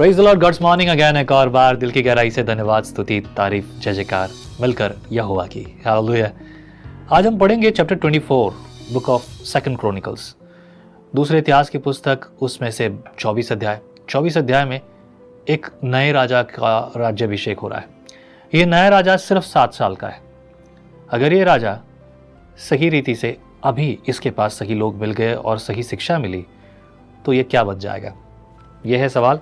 Praise the lord, God's morning again. एक और बार दिल की गहराई से धन्यवाद, स्तुति, तारीफ, जय जयकार मिलकर यहोवा की। हालेलुया। आज हम पढ़ेंगे chapter 24 book of second chronicles, दूसरे इतिहास की पुस्तक, उसमें से 24 अध्याय में एक नए राजा का राज्याभिषेक हो रहा है। ये नया राजा सिर्फ 7 साल का है। अगर ये राजा सही रीति से अभी इसके पास सही लोग मिल गए और सही शिक्षा मिली तो ये क्या बच जाएगा, ये है सवाल।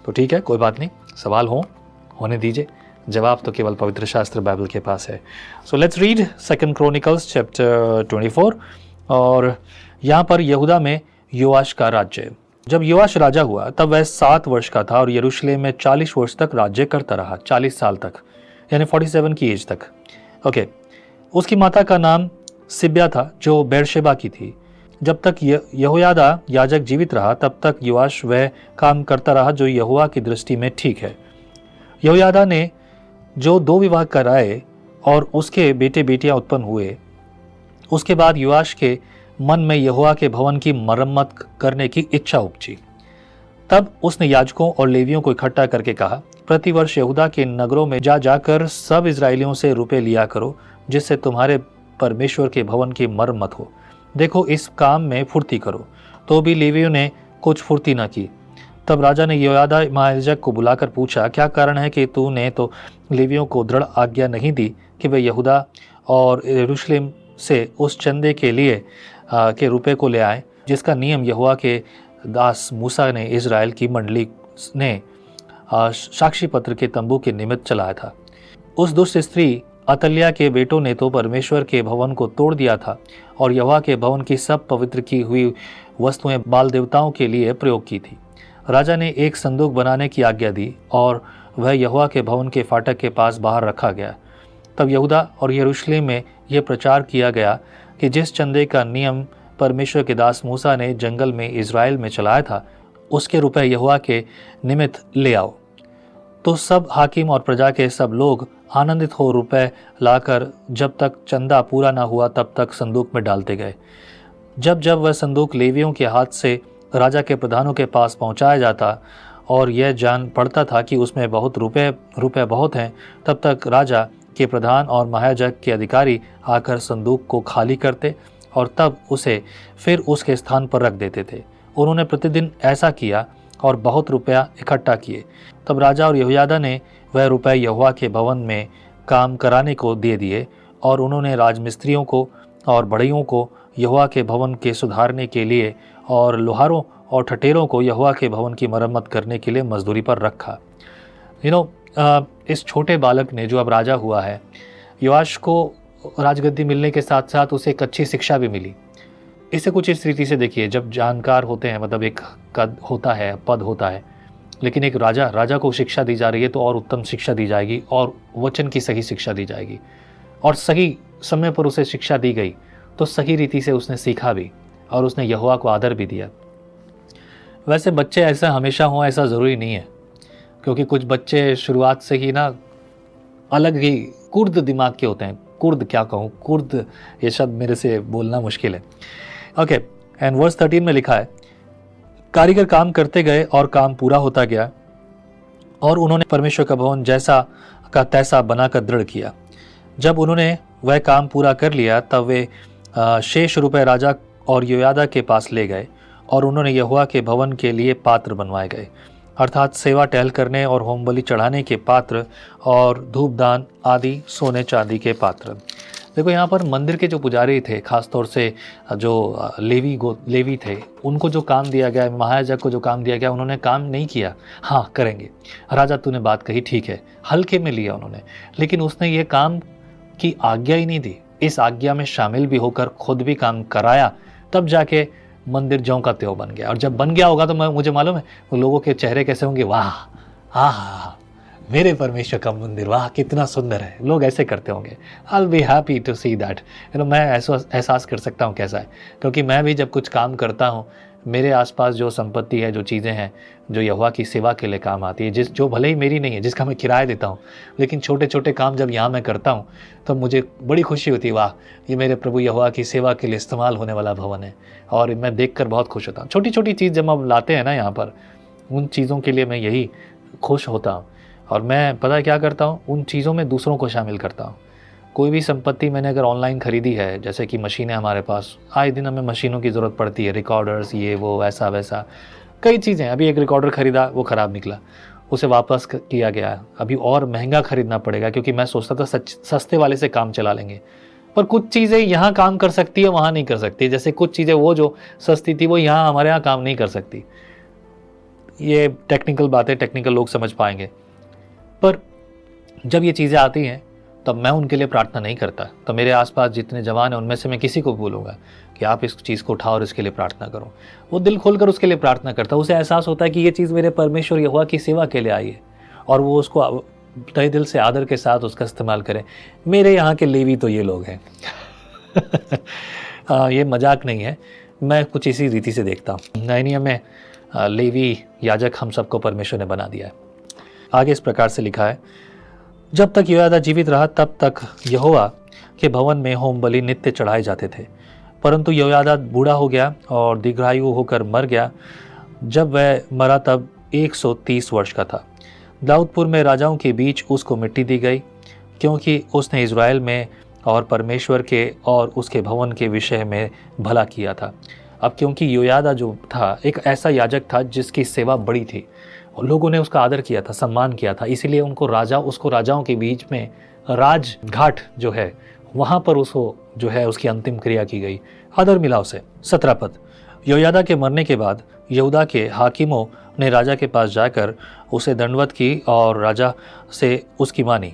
तो ठीक है, कोई बात नहीं, सवाल होने दीजिए, जवाब तो केवल पवित्र शास्त्र बाइबल के पास है। So let's read second chronicles chapter 24। और यहाँ पर यहूदा में योआश का राज्य। जब योआश राजा हुआ तब वह 7 वर्ष का था और यरूशलेम में 40 वर्ष तक राज्य करता रहा, 40 साल तक, यानी 47 की एज तक। ओके। उसकी माता का नाम सिब्या था जो बेरशेबा की थी। जब तक यहोयादा याजक जीवित रहा तब तक योआश वह काम करता रहा जो यहोवा की दृष्टि में ठीक है। यहोयादा ने जो 2 विवाह कराए और उसके बेटे बेटियां उत्पन्न हुए, उसके बाद योआश के मन में यहोवा के भवन की मरम्मत करने की इच्छा उपजी। तब उसने याजकों और लेवियों को इकट्ठा करके कहा, प्रतिवर्ष यहूदा के नगरों में जाकर सब इजरायलियों से रुपए लिया करो, जिससे तुम्हारे परमेश्वर के भवन की मरम्मत हो। देखो, इस काम में फुर्ती करो। तो भी लेवियों ने कुछ फुर्ती न की। तब राजा ने यहोयादा महायाजक को बुलाकर पूछा, क्या कारण है कि तूने तो लेवियों को दृढ़ आज्ञा नहीं दी कि वे यहूदा और यरूशलेम से उस चंदे के लिए के रुपए को ले आए, जिसका नियम यहोवा के दास मूसा ने इज़राइल की मंडली ने साक्षी पत्र के तंबू के निमित्त चलाया था। उस दुष्ट स्त्री अतल्या के बेटों ने तो परमेश्वर के भवन को तोड़ दिया था और यहोवा के भवन की सब पवित्र की हुई वस्तुएं बाल देवताओं के लिए प्रयोग की थी। राजा ने एक संदूक बनाने की आज्ञा दी और वह यहोवा के भवन के फाटक के पास बाहर रखा गया। तब यहूदा और यरूशलेम में यह प्रचार किया गया कि जिस चंदे का नियम परमेश्वर के दास मूसा ने जंगल में इज़राइल में चलाया था, उसके रुपए यहोवा के निमित्त ले आओ। तो सब हाकिम और प्रजा के सब लोग आनंदित हो रुपए लाकर जब तक चंदा पूरा ना हुआ तब तक संदूक में डालते गए। जब जब वह संदूक लेवियों के हाथ से राजा के प्रधानों के पास पहुंचाया जाता और यह जान पड़ता था कि उसमें बहुत रुपए बहुत हैं, तब तक राजा के प्रधान और महायाजक के अधिकारी आकर संदूक को खाली करते और तब उसे फिर उसके स्थान पर रख देते थे। उन्होंने प्रतिदिन ऐसा किया और बहुत रुपया इकट्ठा किए। तब राजा और यहोयादा ने वह रुपए यहोवा के भवन में काम कराने को दे दिए और उन्होंने राजमिस्त्रियों को और बढ़इयों को यहोवा के भवन के सुधारने के लिए और लोहारों और ठटेरों को यहोवा के भवन की मरम्मत करने के लिए मजदूरी पर रखा। इस छोटे बालक ने जो अब राजा हुआ है, योआश को राजगद्दी मिलने के साथ साथ उसे एक अच्छी शिक्षा भी मिली। इसे कुछ इस रीति से देखिए, जब जानकार होते हैं, मतलब एक पद होता है, लेकिन एक राजा को शिक्षा दी जा रही है तो और उत्तम शिक्षा दी जाएगी और वचन की सही शिक्षा दी जाएगी और सही समय पर उसे शिक्षा दी गई तो सही रीति से उसने सीखा भी और उसने यहोवा को आदर भी दिया। वैसे बच्चे ऐसा हमेशा हों ऐसा ज़रूरी नहीं है, क्योंकि कुछ बच्चे शुरुआत से ही ना अलग ही कुर्द दिमाग के होते हैं। कुर्द क्या कहूँ, कुर्द ये शब्द मेरे से बोलना मुश्किल है। ओके, एंड वर्स 13 में लिखा है, कारीगर काम करते गए और काम पूरा होता गया और उन्होंने परमेश्वर का भवन जैसा का तैसा बनाकर दृढ़ किया। जब उन्होंने वह काम पूरा कर लिया तब वे शेष रुपए राजा और योयादा के पास ले गए और उन्होंने यहोवा के भवन के लिए पात्र बनवाए गए, अर्थात सेवा टहल करने और होम बलि चढ़ाने के पात्र और धूपदान आदि सोने चांदी के पात्र। देखो, यहाँ पर मंदिर के जो पुजारी थे, खासतौर से जो लेवी थे, उनको जो काम दिया गया, महायाजक को जो काम दिया गया, उन्होंने काम नहीं किया। हाँ, करेंगे राजा, तूने बात कही, ठीक है, हल्के में लिया उन्होंने, लेकिन उसने ये काम की आज्ञा ही नहीं दी। इस आज्ञा में शामिल भी होकर खुद भी काम कराया, तब जाके मंदिर ज्यों का त्यों बन गया। और जब बन गया होगा तो मुझे मालूम है वो लोगों के चेहरे कैसे होंगे, वाह, हाँ, मेरे परमेश्वर का मंदिर, वाह कितना सुंदर है। लोग ऐसे करते होंगे। I be happy to see that. मैं ऐसा एहसास कर सकता हूँ कैसा है, क्योंकि मैं भी जब कुछ काम करता हूँ, मेरे आसपास जो संपत्ति है, जो चीज़ें हैं जो यहोवा की सेवा के लिए काम आती है, जो भले ही मेरी नहीं है, जिसका मैं किराया देता हूँ, लेकिन छोटे छोटे काम जब यहाँ मैं करता हूँ तो मुझे बड़ी खुशी होती है, वाह ये मेरे प्रभु यहोवा की सेवा के लिए इस्तेमाल होने वाला भवन है। और मैं देखकर बहुत खुश होता हूँ। छोटी छोटी चीज़ जब हम लाते हैं ना यहाँ पर, उन चीज़ों के लिए मैं यही खुश होता हूँ। और मैं पता है क्या करता हूँ, उन चीज़ों में दूसरों को शामिल करता हूँ। कोई भी संपत्ति मैंने अगर ऑनलाइन ख़रीदी है, जैसे कि मशीनें हमारे पास, आए दिन हमें मशीनों की ज़रूरत पड़ती है, रिकॉर्डर्स, ये वो ऐसा वैसा कई चीज़ें। अभी एक रिकॉर्डर ख़रीदा, वो ख़राब निकला, उसे वापस किया गया। अभी और महंगा ख़रीदना पड़ेगा, क्योंकि मैं सोचता था सस्ते वाले से काम चला लेंगे, पर कुछ चीज़ें यहाँ काम कर सकती है, वहाँ नहीं कर सकती। जैसे कुछ चीज़ें वो जो सस्ती थी, वो यहाँ हमारे यहाँ काम नहीं कर सकती। ये टेक्निकल बातें टेक्निकल लोग समझ पाएंगे। पर जब ये चीज़ें आती हैं, तब मैं उनके लिए प्रार्थना नहीं करता। तो मेरे आसपास जितने जवान हैं, उनमें से मैं किसी को बोलूँगा कि आप इस चीज़ को उठाओ और इसके लिए प्रार्थना करो। वो दिल खोलकर उसके लिए प्रार्थना करता है। उसे एहसास होता है कि ये चीज़ मेरे परमेश्वर यहोवा की सेवा के लिए आई है, और वो उसको तहे दिल से आदर के साथ उसका इस्तेमाल करें। मेरे यहाँ के लेवी तो ये लोग हैं। ये मजाक नहीं है, मैं कुछ इसी रीति से देखता हूँ। नए नियम में लेवी याजक हम सबको परमेश्वर ने बना दिया है। आगे इस प्रकार से लिखा है, जब तक योयादा जीवित रहा तब तक यहोवा के भवन में होम बलि नित्य चढ़ाए जाते थे। परंतु योयादा बूढ़ा हो गया और दीर्घायु होकर मर गया। जब वह मरा तब 130 वर्ष का था। दाऊदपुर में राजाओं के बीच उसको मिट्टी दी गई, क्योंकि उसने इज़राइल में और परमेश्वर के और उसके भवन के विषय में भला किया था। अब क्योंकि योयादा जो था एक ऐसा याजक था जिसकी सेवा बड़ी थी, और लोगों ने उसका आदर किया था, सम्मान किया था, इसीलिए उसको राजाओं के बीच में राजघाट जो है वहाँ पर उसको जो है उसकी अंतिम क्रिया की गई, आदर मिला उसे। 17 पद, योयादा के मरने के बाद यहूदा के हाकिमों ने राजा के पास जाकर उसे दंडवत की और राजा से उसकी मानी।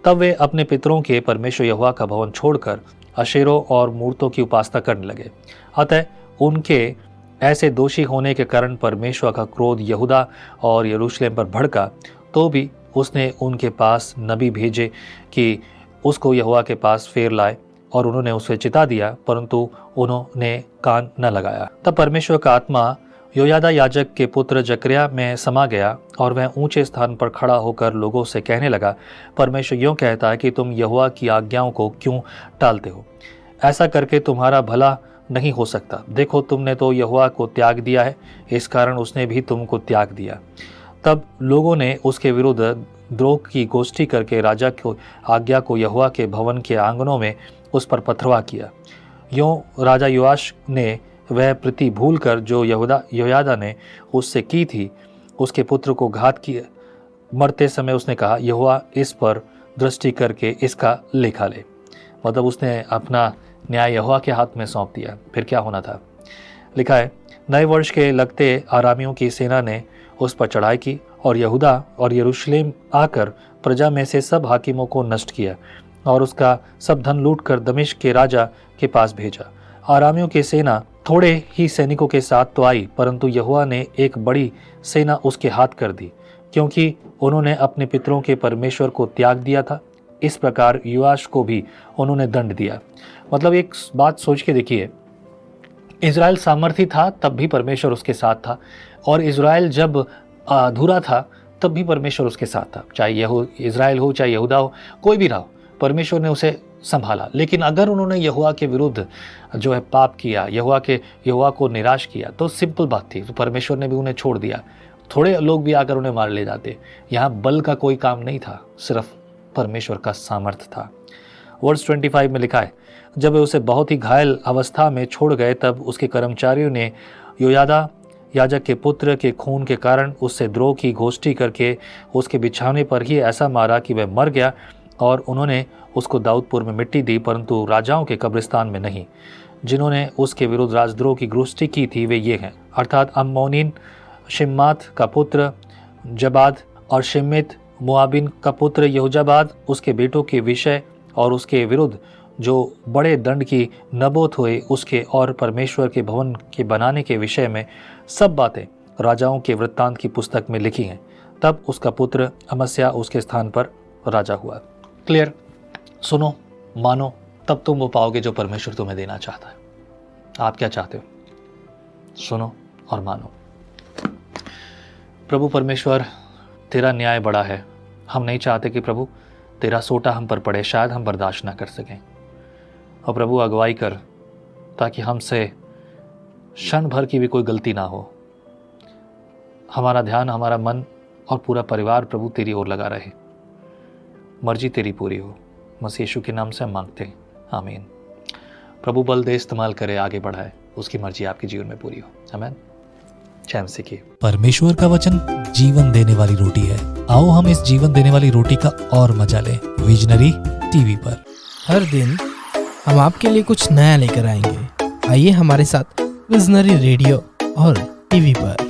तब वे अपने पितरों के परमेश्वर यहोवा का भवन छोड़कर अशेरों और मूर्तों की उपासना करने लगे। अतः उनके ऐसे दोषी होने के कारण परमेश्वर का क्रोध यहूदा और यरूशलेम पर भड़का, तो भी उसने उनके पास नबी भेजे कि उसको यहोवा के पास फेर लाए, और उन्होंने उसे चिता दिया, परंतु उन्होंने कान न लगाया। तब परमेश्वर का आत्मा योयादा याजक के पुत्र जकरिया में समा गया, और वह ऊंचे स्थान पर खड़ा होकर लोगों से कहने लगा, परमेश्वर यूँ कहता है कि तुम यहोवा की आज्ञाओं को क्यों टालते हो? ऐसा करके तुम्हारा भला नहीं हो सकता। देखो, तुमने तो यहोवा को त्याग दिया है, इस कारण उसने भी तुमको त्याग दिया। तब लोगों ने उसके विरुद्ध द्रोह की गोष्ठी करके राजा की आज्ञा को यहोवा के भवन के आंगनों में उस पर पथरवा किया। यूँ राजा योआश ने वह प्रति भूल कर जो योयादा ने उससे की थी, उसके पुत्र को घात किया। मरते समय उसने कहा, यहोवा इस पर दृष्टि करके इसका लेखा ले। मतलब उसने अपना न्याय यहोवा के हाथ में सौंप दिया। फिर क्या होना था, लिखा है, नए वर्ष के लगते आरामियों की सेना ने उस पर चढ़ाई की और यहूदा और यरूशलेम आकर प्रजा में से सब हाकिमों को नष्ट किया और उसका सब धन लूट कर दमिश्क के राजा के पास भेजा। आरामियों की सेना थोड़े ही सैनिकों के साथ तो आई, परंतु यहोवा ने एक बड़ी सेना उसके हाथ कर दी, क्योंकि उन्होंने अपने पितरों के परमेश्वर को त्याग दिया था। इस प्रकार योआश को भी उन्होंने दंड दिया। मतलब एक बात सोच के देखिए, इज़राइल सामर्थी था तब भी परमेश्वर उसके साथ था, और इज़राइल जब अधूरा था तब भी परमेश्वर उसके साथ था। चाहे इज़राइल हो, चाहे यहूदा हो, कोई भी रहा हो, परमेश्वर ने उसे संभाला। लेकिन अगर उन्होंने यहोवा के विरुद्ध जो है पाप किया, यहोवा को निराश किया, तो सिंपल बात थी, तो परमेश्वर ने भी उन्हें छोड़ दिया। थोड़े लोग भी आकर उन्हें मार ले जाते। यहाँ बल का कोई काम नहीं था, सिर्फ परमेश्वर का सामर्थ था। वर्स 25 में लिखा है, जब वे उसे बहुत ही घायल अवस्था में छोड़ गए, तब उसके कर्मचारियों ने योयादा याजक के पुत्र के खून के कारण उससे द्रोह की गोष्ठी करके उसके बिछाने पर ही ऐसा मारा कि वह मर गया, और उन्होंने उसको दाऊदपुर में मिट्टी दी, परंतु राजाओं के कब्रिस्तान में नहीं। जिन्होंने उसके विरुद्ध राजद्रोह की गोष्ठी की थी वे ये हैं, अर्थात अम्मोनीन शिम्मात का पुत्र जबाद, और शिम्मित मुआबिन का पुत्र यहोजाबाद, उसके बेटों के विषय और उसके विरुद्ध जो बड़े दंड की नबोत हुए उसके और परमेश्वर के भवन के बनाने के विषय में सब बातें राजाओं के वृत्तांत की पुस्तक में लिखी हैं। तब उसका पुत्र अमस्या उसके स्थान पर राजा हुआ। क्लियर? सुनो, मानो, तब तुम वो पाओगे जो परमेश्वर तुम्हें देना चाहता है। आप क्या चाहते हो? सुनो और मानो। प्रभु परमेश्वर, तेरा न्याय बड़ा है। हम नहीं चाहते कि प्रभु तेरा सोटा हम पर पड़े, शायद हम बर्दाश्त ना कर सकें। और प्रभु अगुवाई कर, ताकि हमसे क्षण भर की भी कोई गलती ना हो। हमारा ध्यान, हमारा मन और पूरा परिवार प्रभु तेरी ओर लगा रहे। मर्जी तेरी पूरी हो, मसीह यीशु के नाम से हम मांगते हैं, आमीन। प्रभु बल दे, इस्तेमाल करे, आगे बढ़ाए, उसकी मर्जी आपके जीवन में पूरी हो, आमीन। जय मसीह की। परमेश्वर का वचन जीवन देने वाली रोटी है। आओ हम इस जीवन देने वाली रोटी का और मजा लें विजनरी टीवी पर। हर दिन हम आपके लिए कुछ नया लेकर आएंगे। आइए हमारे साथ विजनरी रेडियो और टीवी पर।